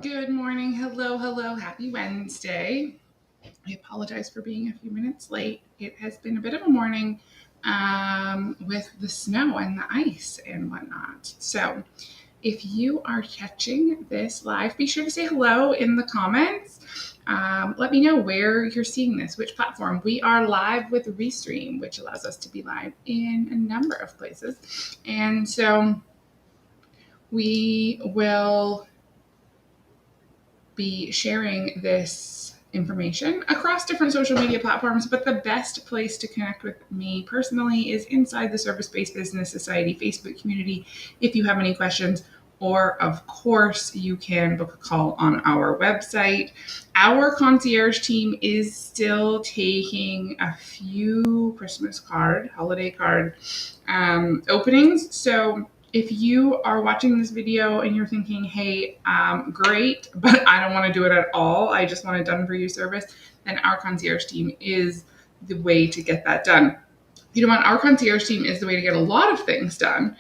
Good morning. Hello, hello. Happy Wednesday. I apologize for being a few minutes late. It has been a bit of a morning with the snow and the ice and whatnot. So, if you are catching this live, be sure to say hello in the comments. Let me know where you're seeing this, which platform. We are live with Restream, which allows us to be live in a number of places. And so, we will be sharing this information across different social media platforms, but the best place to connect with me personally is inside the Service-Based Business Society Facebook community. If you have any questions, or of course, you can book a call on our website. Our concierge team is still taking a few Christmas holiday card openings. So if you are watching this video and you're thinking, hey, great, but I don't want to do it at all, I just want a done for you service, then our concierge team is the way to get that done. You know what? Our concierge team is the way to get a lot of things done.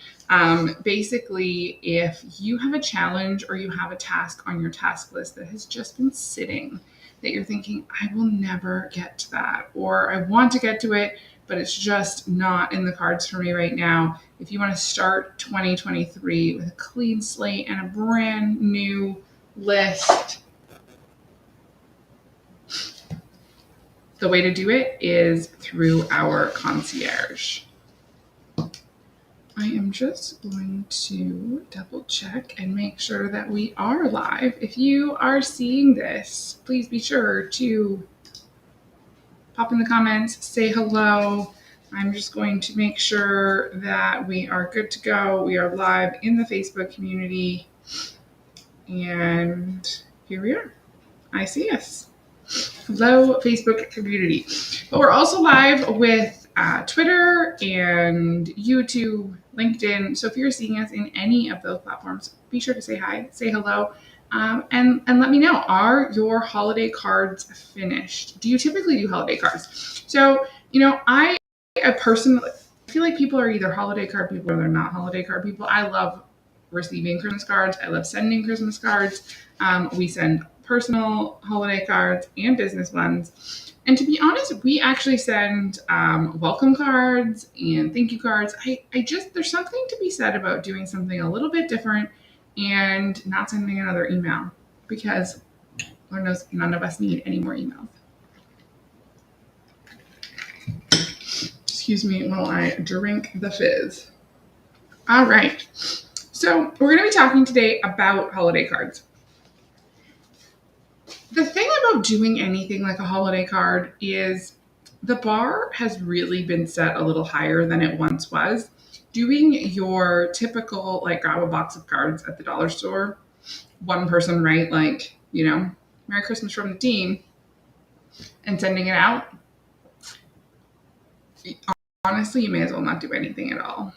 Basically, if you have a challenge or you have a task on your task list that has just been sitting, that you're thinking, I will never get to that, or I want to get to it, but it's just not in the cards for me right now. If you want to start 2023 with a clean slate and a brand new list, the way to do it is through our concierge. I am just going to double check and make sure that we are live. If you are seeing this, please be sure to pop in the comments, say hello. I'm just going to make sure that we are good to go. We are live in the Facebook community. And here we are. I see us. Hello, Facebook community. But we're also live with Twitter and YouTube, LinkedIn. So if you're seeing us in any of those platforms, be sure to say hi, say hello, and let me know, are your holiday cards finished? Do you typically do holiday cards? So, I personally feel like people are either holiday card people or they're not holiday card people. I love receiving Christmas cards. I love sending Christmas cards. We send personal holiday cards and business ones. And to be honest, we actually send welcome cards and thank you cards. There's something to be said about doing something a little bit different and not sending another email, because Lord knows none of us need any more emails. Excuse me while I drink the fizz. All right. So we're going to be talking today about holiday cards. The thing about doing anything like a holiday card is the bar has really been set a little higher than it once was. Doing your typical, grab a box of cards at the dollar store, one person write, Merry Christmas from the team, and sending it out, honestly, you may as well not do anything at all.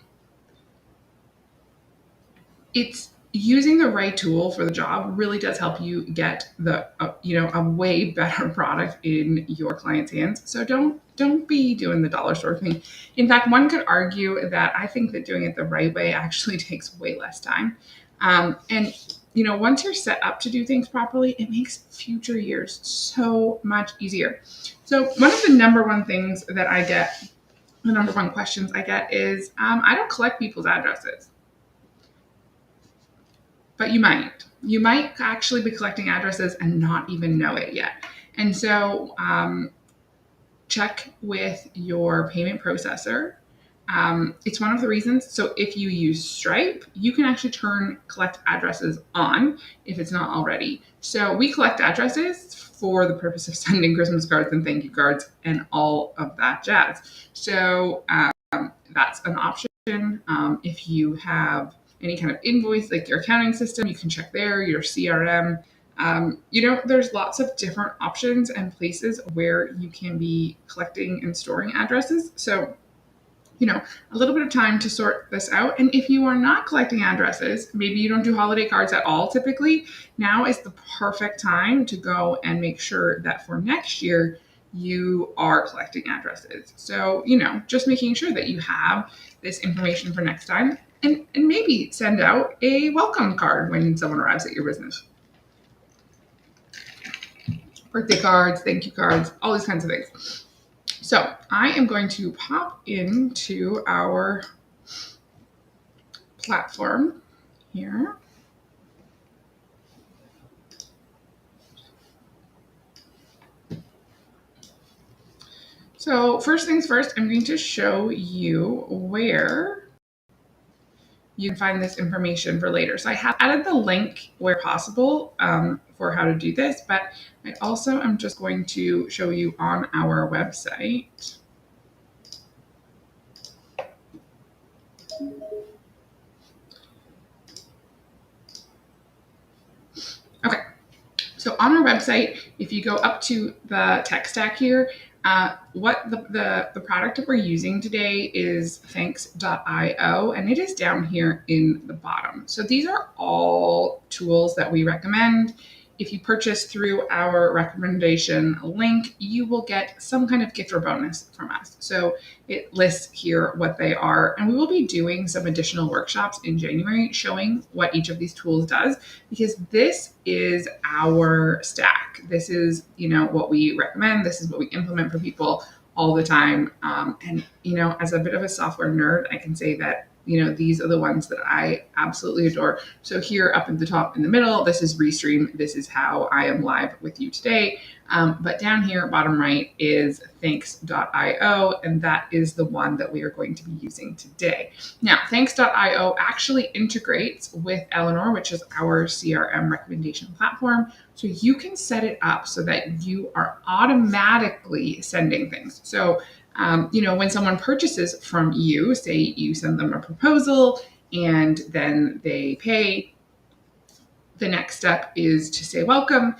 It's using the right tool for the job really does help you get a way better product in your client's hands. So don't be doing the dollar store thing. In fact, one could argue that I think that doing it the right way actually takes way less time. And once you're set up to do things properly, it makes future years so much easier. So one of the number one things that I get, the number one questions I get is, I don't collect people's addresses. But you might. You might actually be collecting addresses and not even know it yet. And so check with your payment processor. It's one of the reasons. So if you use Stripe, you can actually turn collect addresses on if it's not already. So we collect addresses for the purpose of sending Christmas cards and thank you cards and all of that jazz. So that's an option. If you have any kind of invoice, like your accounting system, you can check there, your CRM. There's lots of different options and places where you can be collecting and storing addresses. So, a little bit of time to sort this out. And if you are not collecting addresses, maybe you don't do holiday cards at all typically, now is the perfect time to go and make sure that for next year, you are collecting addresses. So, just making sure that you have this information for next time. And maybe send out a welcome card when someone arrives at your business. birthday cards, thank you cards, all these kinds of things. So I am going to pop into our platform here. So first things first, I'm going to show you where you can find this information for later. So I have added the link where possible for how to do this, but I also am just going to show you on our website. Okay, so on our website, if you go up to the tech stack here, what the product that we're using today is thanks.io, and it is down here in the bottom. So these are all tools that we recommend. If you purchase through our recommendation link, you will get some kind of gift or bonus from us. So it lists here what they are, and we will be doing some additional workshops in January showing what each of these tools does, because this is our stack. This is, what we recommend. This is what we implement for people all the time. And, as a bit of a software nerd, I can say that, these are the ones that I absolutely adore. So here up at the top in the middle, this is Restream. This is how I am live with you today. But down here, bottom right, is thanks.io, and that is the one that we are going to be using today. Now, thanks.io actually integrates with Eleanor, which is our CRM recommendation platform. So you can set it up so that you are automatically sending things. So, when someone purchases from you, say you send them a proposal and then they pay, the next step is to say welcome.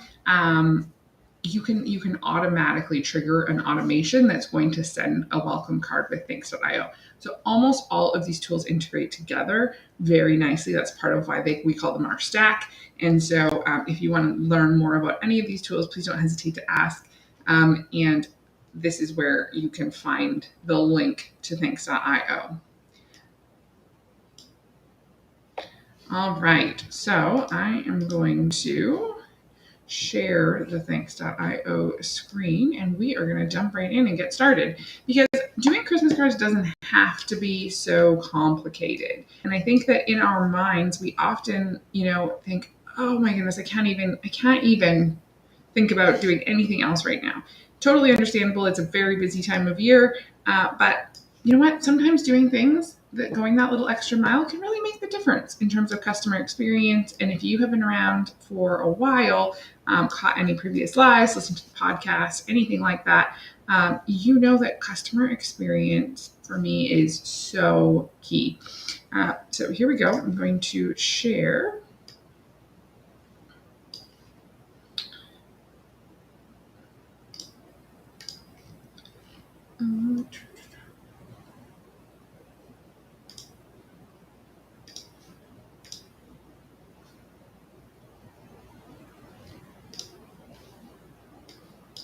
You can automatically trigger an automation that's going to send a welcome card with thanks.io. So almost all of these tools integrate together very nicely. That's part of why we call them our stack. And so if you want to learn more about any of these tools, please don't hesitate to ask. And this is where you can find the link to thanks.io. All right, so I am going to share the thanks.io screen, and we are going to jump right in and get started, because doing Christmas cards doesn't have to be so complicated. And I think that in our minds, we often, think, oh my goodness, I can't even think about doing anything else right now. Totally understandable. It's a very busy time of year, but you know what? Sometimes doing things, going that little extra mile can really make the difference in terms of customer experience. And if you have been around for a while, caught any previous lives, listened to the podcast, anything like that, you know that customer experience for me is so key. So here we go. I'm going to share.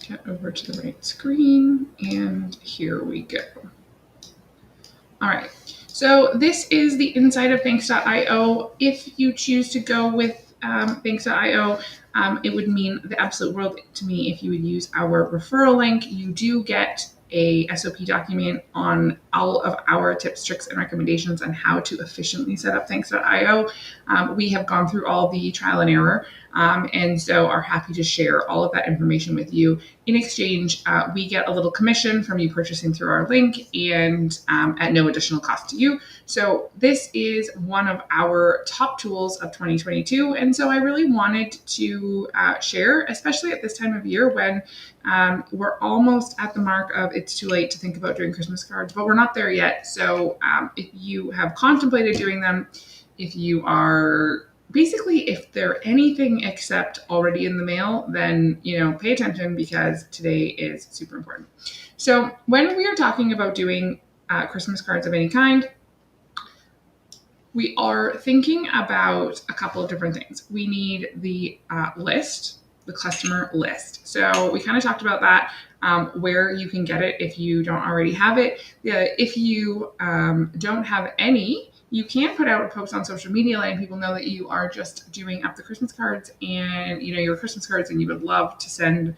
Get over to the right screen, and here we go. All right, so this is the inside of thanks.io. If you choose to go with thanks.io, it would mean the absolute world to me if you would use our referral link. You do get a SOP document on all of our tips, tricks, and recommendations on how to efficiently set up thanks.io. We have gone through all the trial and error, and so are happy to share all of that information with you. In exchange, we get a little commission from you purchasing through our link, and at no additional cost to you. So this is one of our top tools of 2022, and so I really wanted to share, especially at this time of year when we're almost at the mark of it's too late to think about doing Christmas cards, but we're not there yet. So if you have contemplated doing them, if you are basically, if they're anything except already in the mail, then, pay attention, because today is super important. So when we are talking about doing Christmas cards of any kind, we are thinking about a couple of different things. We need the list, the customer list. So we kind of talked about that, where you can get it if you don't already have it. If you don't have any, you can put out a post on social media letting people know that you are just doing up the Christmas cards and, your Christmas cards, and you would love to send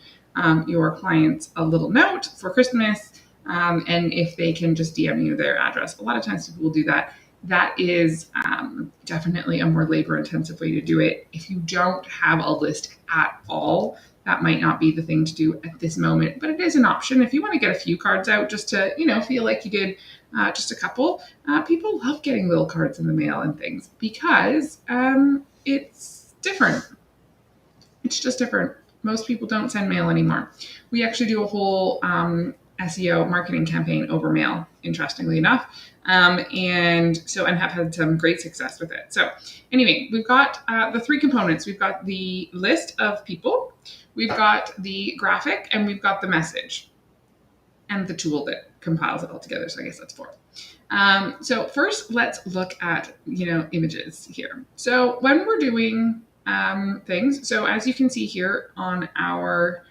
your clients a little note for Christmas, and if they can just DM you their address. A lot of times people will do that. That is definitely a more labor-intensive way to do it. If you don't have a list at all, that might not be the thing to do at this moment, but it is an option. If you want to get a few cards out just to, feel like you did just a couple, people love getting little cards in the mail and things because it's different. It's just different. Most people don't send mail anymore. We actually do a whole SEO marketing campaign over mail, interestingly enough, and have had some great success with it. So anyway, we've got the three components. We've got the list of people, we've got the graphic, and we've got the message, and the tool that compiles it all together. So I guess that's four. So first, let's look at images here. So when we're doing things, so as you can see here on our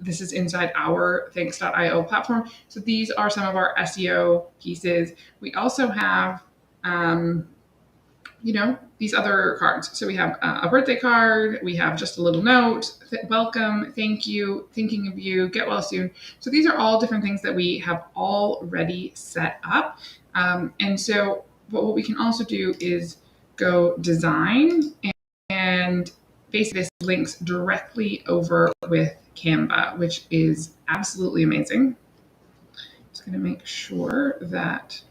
this is inside our thanks.io platform. So these are some of our SEO pieces. We also have, these other cards. So we have a birthday card. We have just a little note, welcome, thank you, thinking of you, get well soon. So these are all different things that we have already set up. And so what we can also do is go design, and basically this links directly over with Canva, which is absolutely amazing. Just going to make sure that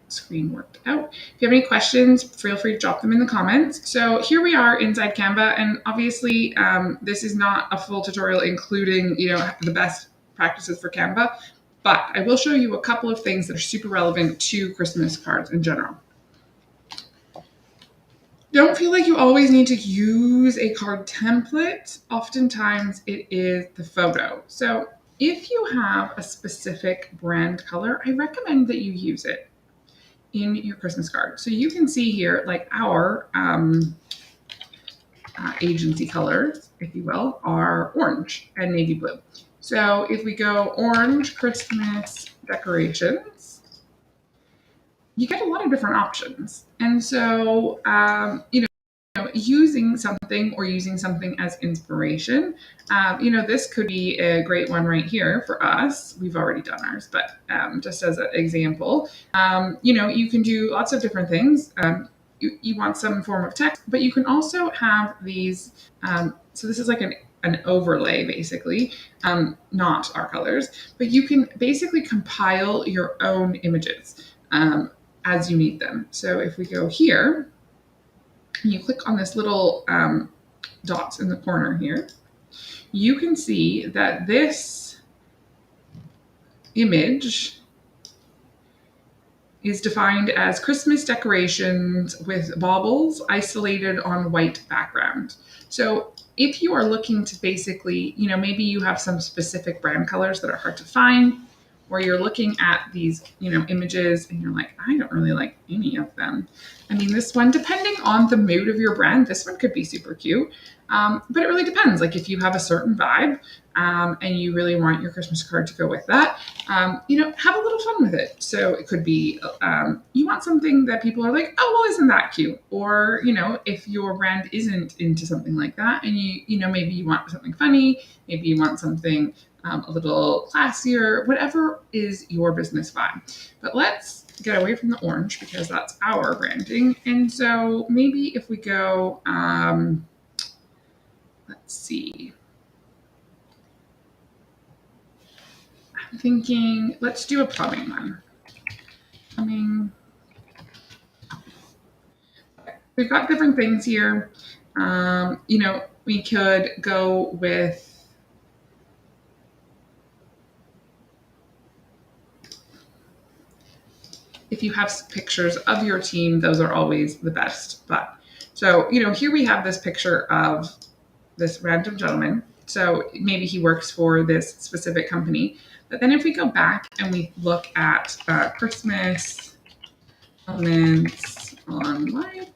screen worked out. If you have any questions, feel free to drop them in the comments. So here we are inside Canva, and obviously this is not a full tutorial including the best practices for Canva, but I will show you a couple of things that are super relevant to Christmas cards in general. Don't feel like you always need to use a card template. Oftentimes it is the photo. So if you have a specific brand color, I recommend that you use it in your Christmas card. So you can see here, like our agency colors, if you will, are orange and navy blue. So if we go orange Christmas decorations, you get a lot of different options. And so, using something as inspiration, this could be a great one right here for us. We've already done ours, but just as an example, you can do lots of different things. You want some form of text, but you can also have these. So this is like an overlay, basically, not our colors, but you can basically compile your own images as you need them. So if we go here, you click on this little dots in the corner here, you can see that this image is defined as Christmas decorations with baubles isolated on white background. So if you are looking to basically, maybe you have some specific brand colors that are hard to find, or you're looking at these, images and you're like, I don't really like any of them. I mean, this one, depending on the mood of your brand, this one could be super cute. But it really depends. Like if you have a certain vibe and you really want your Christmas card to go with that, have a little fun with it. So it could be, you want something that people are like, oh, well, isn't that cute? Or, if your brand isn't into something like that and maybe you want something funny, maybe you want something a little classier, whatever is your business vibe. But let's get away from the orange because that's our branding. And so maybe if we go, let's see. I'm thinking, let's do a plumbing one. Plumbing. We've got different things here. We could go with, if you have pictures of your team, those are always the best. But so, here we have this picture of this random gentleman. So maybe he works for this specific company. But then if we go back and we look at Christmas elements on light,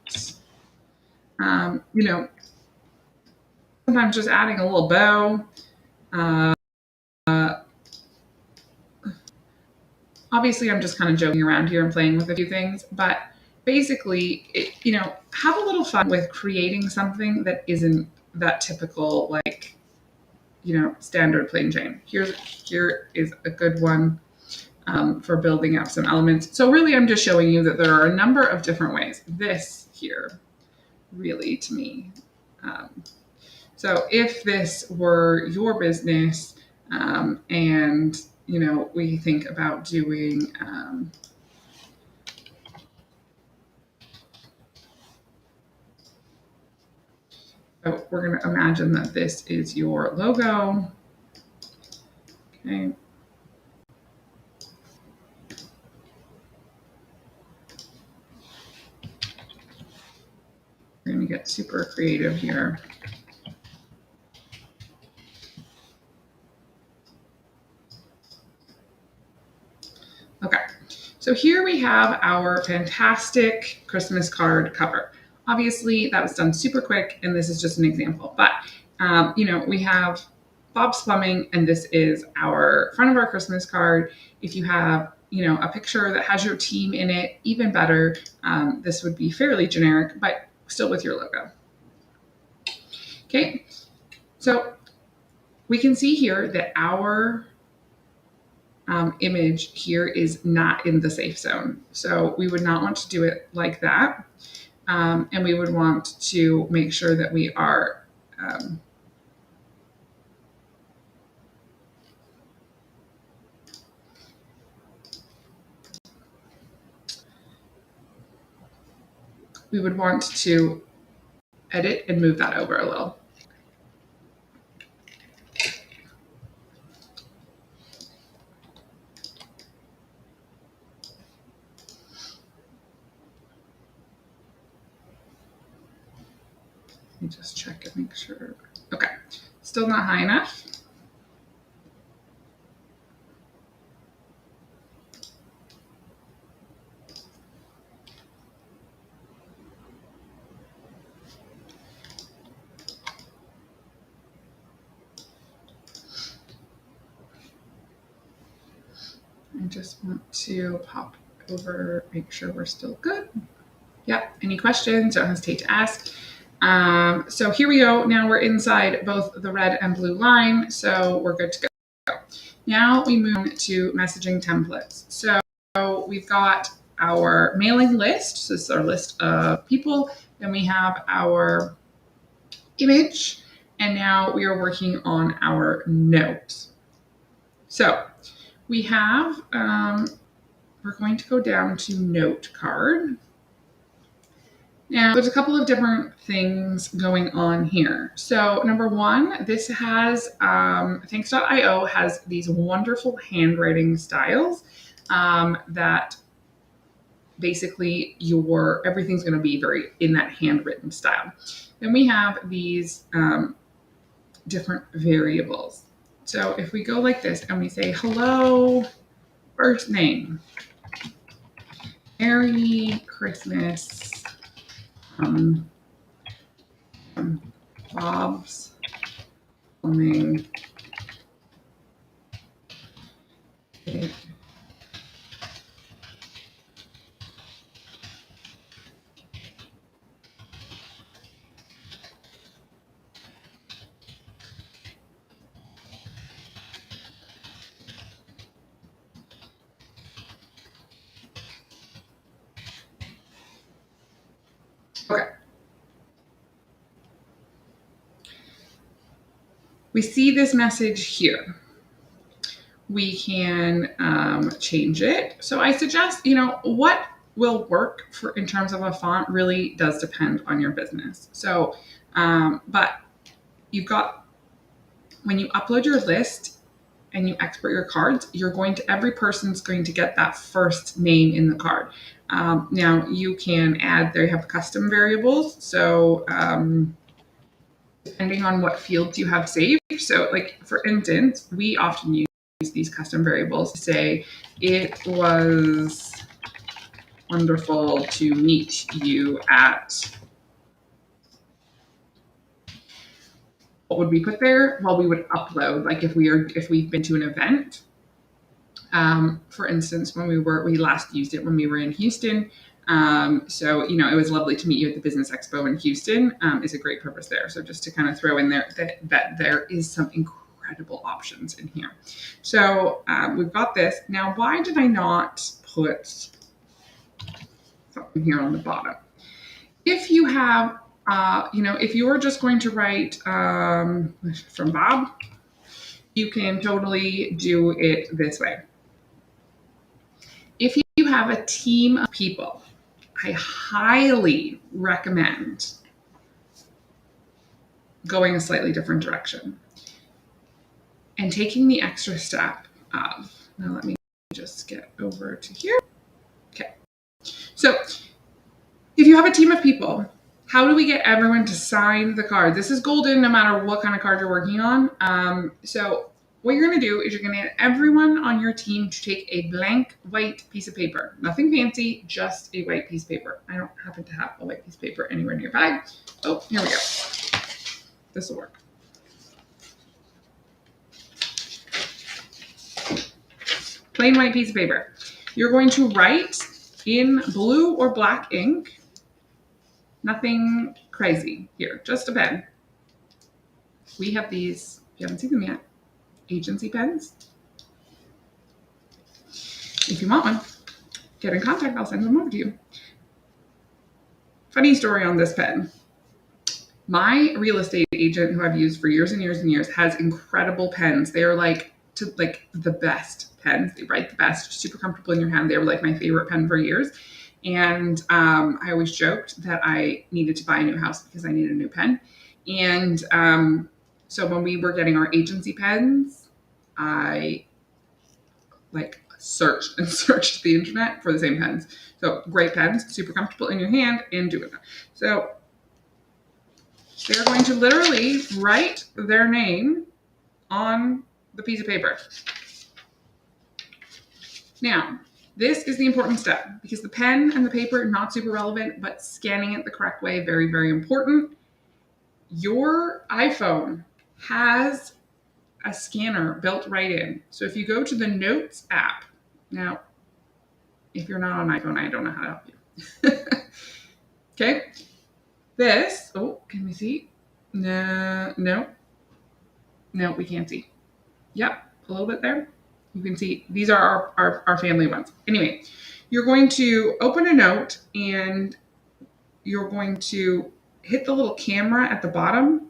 sometimes just adding a little bow. Obviously, I'm just kind of joking around here and playing with a few things, but basically, have a little fun with creating something that isn't that typical, like, standard plain Jane. Here is a good one for building up some elements. So really, I'm just showing you that there are a number of different ways. This here, really, to me. So if this were your business, and we think about doing so we're going to imagine that this is your logo. Okay. We're going to get super creative here. Okay, so here we have our fantastic Christmas card cover. Obviously, that was done super quick, and this is just an example. But, we have Bob's Plumbing, and this is our front of our Christmas card. If you have, a picture that has your team in it, even better. This would be fairly generic, but still with your logo. Okay, so we can see here that our image here is not in the safe zone. So we would not want to do it like that. And we would want to make sure that we are we would want to edit and move that over a little. Let me just check and make sure. Okay, still not high enough. I just want to pop over, make sure we're still good. Yep, any questions, don't hesitate to ask. So here we go. Now we're inside both the red and blue line, so we're good to go. Now we move to messaging templates. So we've got our mailing list. So this is our list of people. Then we have our image, and now we are working on our notes. So we have, we're going to go down to note card. Now, there's a couple of different things going on here. So number one, this has, thanks.io has these wonderful handwriting styles that basically everything's going to be very in that handwritten style. Then we have these different variables. So if we go like this and we say, hello, first name, Merry Christmas, Bob's Plumbing. Okay. Okay. We see this message here. We can change it. So I suggest, what will work in terms of a font really does depend on your business. So, but when you upload your list and you export your cards, every person's going to get that first name in the card. Now you can add, they have custom variables. So, depending on what fields you have saved. So like, for instance, we often use these custom variables to say, it was wonderful to meet you at, what would we put there? Well, we would upload, like if we've been to an event. For instance, when we last used it when we were in Houston, So, it was lovely to meet you at the Business Expo in Houston. Is a great purpose there. So just to kind of throw in there that there is some incredible options in here. So we've got this. Now, why did I not put something here on the bottom? If you have, if you're just going to write from Bob, you can totally do it this way. If you have a team of people, I highly recommend going a slightly different direction and taking the extra step of, now let me just get over to here. Okay. So if you have a team of people, how do we get everyone to sign the card? This is golden no matter what kind of card you're working on. So what you're going to do is you're going to get everyone on your team to take a blank white piece of paper. Nothing fancy, just a white piece of paper. I don't happen to have a white piece of paper anywhere nearby. Oh, here we go. This will work. Plain white piece of paper. You're going to write in blue or black ink. Nothing crazy here, just a pen. We have these, if you haven't seen them yet, agency pens. If you want one, get in contact, I'll send them over to you. Funny story on this pen. My real estate agent, who I've used for years and years and years, has incredible pens. They are like the best pens. They write the best, super comfortable in your hand. They were like my favorite pen for years. And I always joked that I needed to buy a new house because I needed a new pen. And so when we were getting our agency pens, I searched the internet for the same pens. So great pens, super comfortable in your hand and doing that. So they're going to literally write their name on the piece of paper. Now, this is the important step because the pen and the paper, not super relevant, but scanning it the correct way, very, very important. Your iPhone has a scanner built right in. So if you go to the Notes app, now, if you're not on iPhone, I don't know how to help you. Okay. This, can we see? No, we can't see. Yep, a little bit there. You can see these are our family ones. Anyway, you're going to open a note and you're going to hit the little camera at the bottom,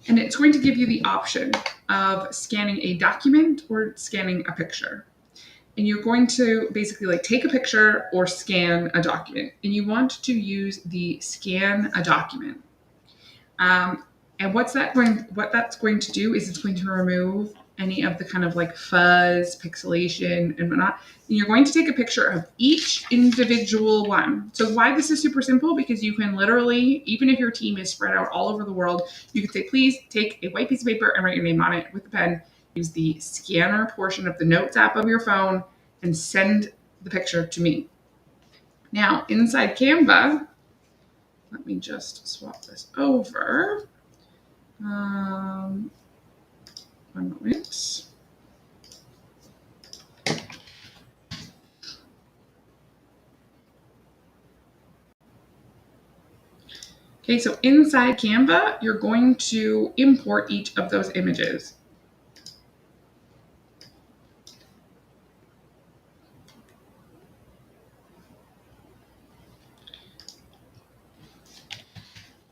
and it's going to give you the option of scanning a document or scanning a picture. And you're going to basically take a picture or scan a document. And you want to use the scan a document. And what that's going to do is it's going to remove any of the kind of fuzz, pixelation, and whatnot. And you're going to take a picture of each individual one. So why this is super simple, because you can literally, even if your team is spread out all over the world, you can say, please take a white piece of paper and write your name on it with a pen. Use the scanner portion of the Notes app of your phone and send the picture to me. Now, inside Canva, let me just swap this over. One moment. Okay, so inside Canva, you're going to import each of those images.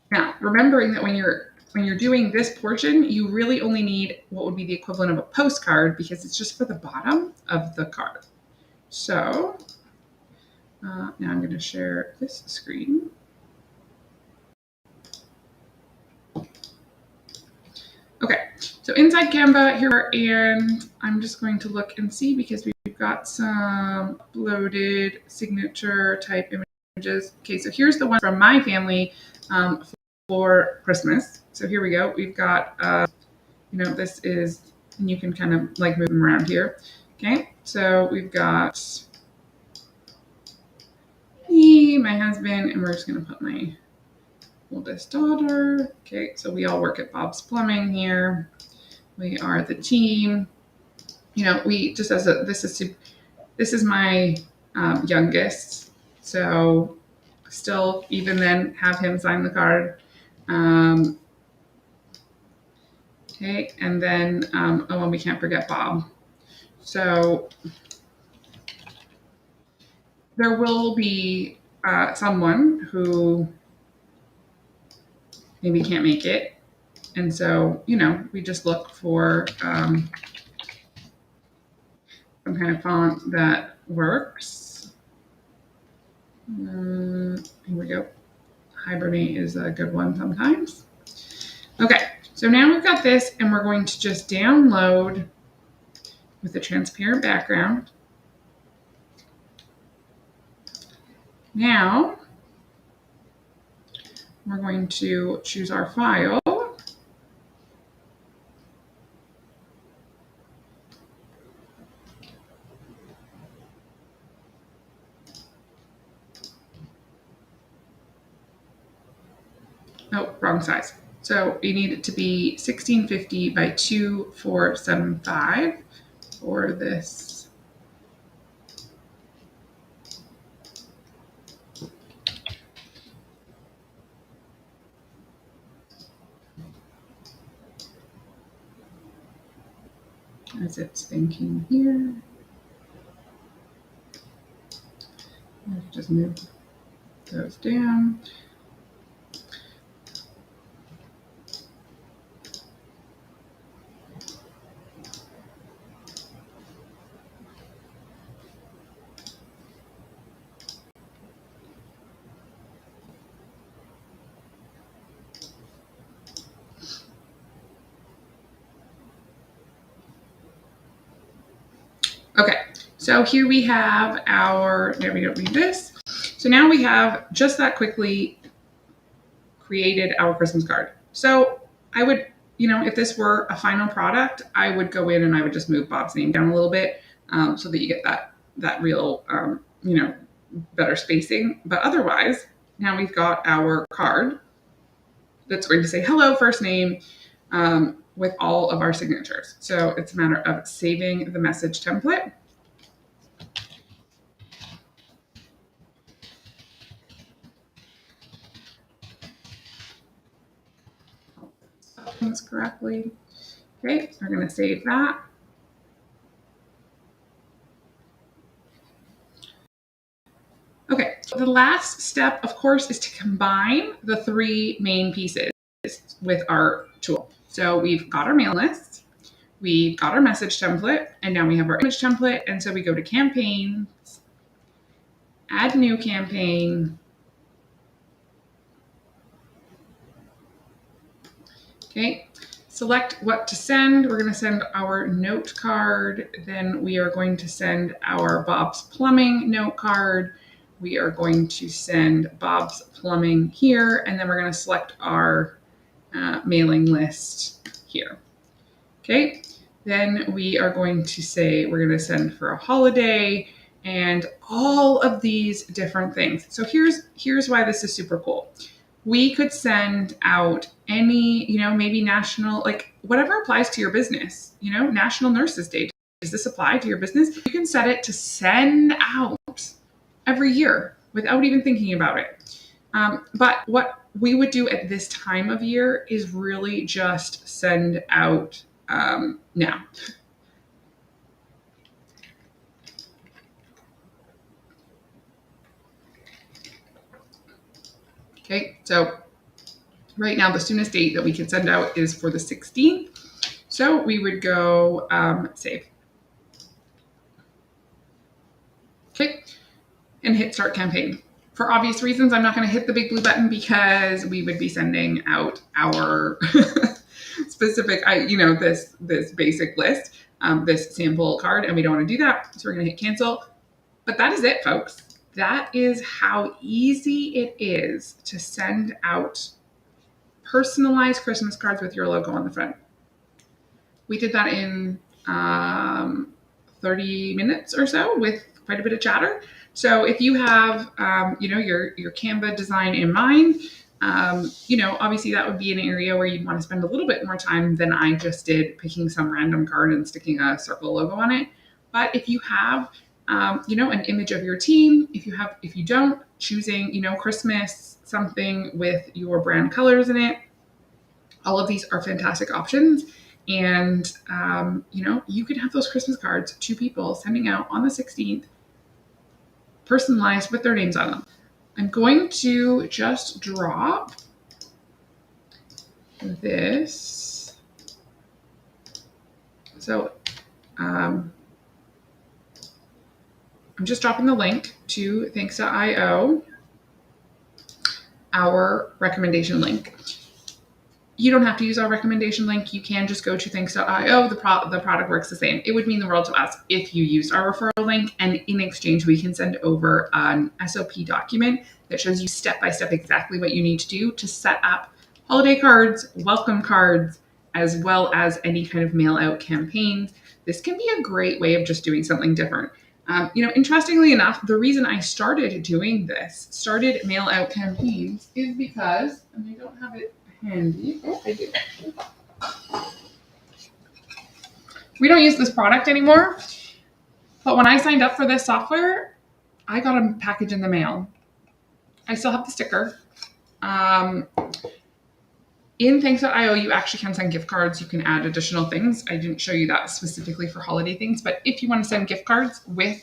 Now, remembering that when you're doing this portion, you really only need what would be the equivalent of a postcard, because it's just for the bottom of the card. So now I'm going to share this screen. Okay, so inside Canva here, and I'm just going to look and see, because we've got some uploaded signature type images. Okay, so here's the one from my family for Christmas. So here we go. We've got, this is, and you can kind of move them around here. Okay, so we've got me, my husband, and we're just going to put my oldest daughter. Okay, so we all work at Bob's Plumbing here. We are the team. We just this is my youngest. So still, even then, have him sign the card. Okay, and then, and we can't forget Bob. So there will be someone who maybe can't make it. And so, we just look for some kind of font that works. Here we go. Hibernate is a good one sometimes. Okay, so now we've got this, and we're going to just download with a transparent background. Now, we're going to choose our file. Oh, wrong size. So we need it to be 1650 by 2475 for this. As it's thinking here. Just move those down. Okay, so here we have we don't need this. So now we have just that quickly created our Christmas card. So I would, if this were a final product, I would go in and I would just move Bob's name down a little bit so that you get that real, better spacing. But otherwise, now we've got our card that's going to say hello, first name, with all of our signatures. So it's a matter of saving the message template. Things correctly. Okay, we're going to save that. Okay, so the last step, of course, is to combine the three main pieces with our tool. So we've got our mail list, we've got our message template, and now we have our image template. And so we go to campaigns, add new campaign. Okay, select what to send. We're going to send our note card. Then we are going to send our Bob's Plumbing note card. We are going to send Bob's Plumbing here, and then we're going to select our mailing list here. Okay, then we are going to say we're going to send for a holiday and all of these different things. So here's why this is super cool. We could send out any, maybe national, like whatever applies to your business, National Nurses Day. Does this apply to your business? You can set it to send out every year without even thinking about it. But what we would do at this time of year is really just send out now. Okay, so right now the soonest date that we can send out is for the 16th. So we would go save. Okay, and hit start campaign. For obvious reasons, I'm not going to hit the big blue button because we would be sending out our specific, this basic list, this sample card, and we don't want to do that. So we're going to hit cancel. But that is it, folks. That is how easy it is to send out personalized Christmas cards with your logo on the front. We did that in 30 minutes or so with quite a bit of chatter. So if you have, your Canva design in mind, obviously that would be an area where you'd want to spend a little bit more time than I just did picking some random card and sticking a circle logo on it. But if you have an image of your team. If you don't, choosing, Christmas, something with your brand colors in it. All of these are fantastic options. And, you can have those Christmas cards to people sending out on the 16th, personalized with their names on them. I'm going to just drop this. So I'm just dropping the link to thanks.io, our recommendation link. You don't have to use our recommendation link. You can just go to thanks.io. The product works the same. It would mean the world to us if you used our referral link, and in exchange, we can send over an SOP document that shows you step by step exactly what you need to do to set up holiday cards, welcome cards, as well as any kind of mail out campaigns. This can be a great way of just doing something different. Interestingly enough, the reason I started mail out campaigns, is because, and I don't have it handy. Oh, I do. We don't use this product anymore, but when I signed up for this software, I got a package in the mail. I still have the sticker. In thanks.io, you actually can send gift cards. You can add additional things. I didn't show you that specifically for holiday things, but if you want to send gift cards with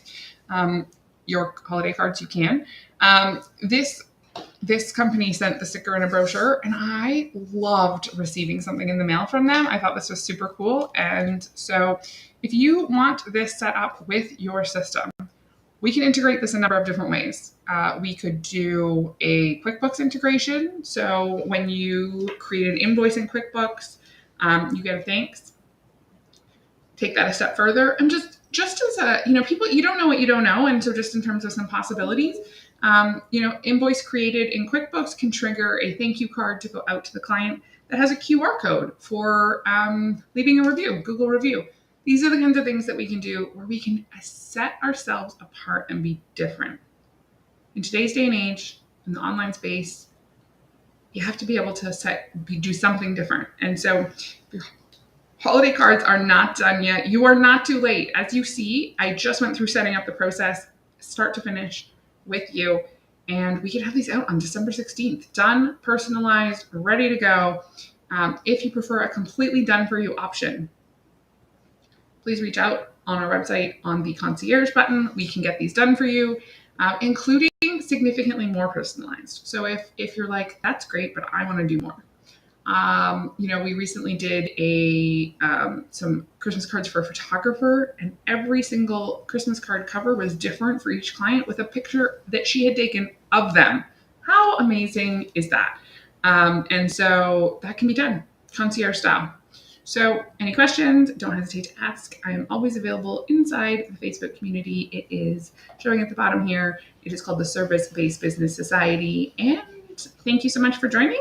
your holiday cards, you can. This company sent the sticker and a brochure, and I loved receiving something in the mail from them. I thought this was super cool. And so if you want this set up with your system, we can integrate this a number of different ways. We could do a QuickBooks integration. So when you create an invoice in QuickBooks, you get a thanks. Take that a step further, and just as a, people, you don't know what you don't know. And so just in terms of some possibilities, invoice created in QuickBooks can trigger a thank you card to go out to the client that has a QR code for leaving a review, Google review. These are the kinds of things that we can do where we can set ourselves apart and be different. In today's day and age, in the online space, you have to be able to do something different. And so your holiday cards are not done yet. You are not too late. As you see, I just went through setting up the process, start to finish, with you. And we can have these out on December 16th. Done, personalized, ready to go. If you prefer a completely done for you option, please reach out on our website on the concierge button. We can get these done for you, including significantly more personalized. So if you're like, that's great, but I want to do more. We recently did some Christmas cards for a photographer, and every single Christmas card cover was different for each client with a picture that she had taken of them. How amazing is that? And so that can be done concierge style. So any questions, don't hesitate to ask. I am always available inside the Facebook community. It is showing at the bottom here. It is called the Service-Based Business Society. And thank you so much for joining.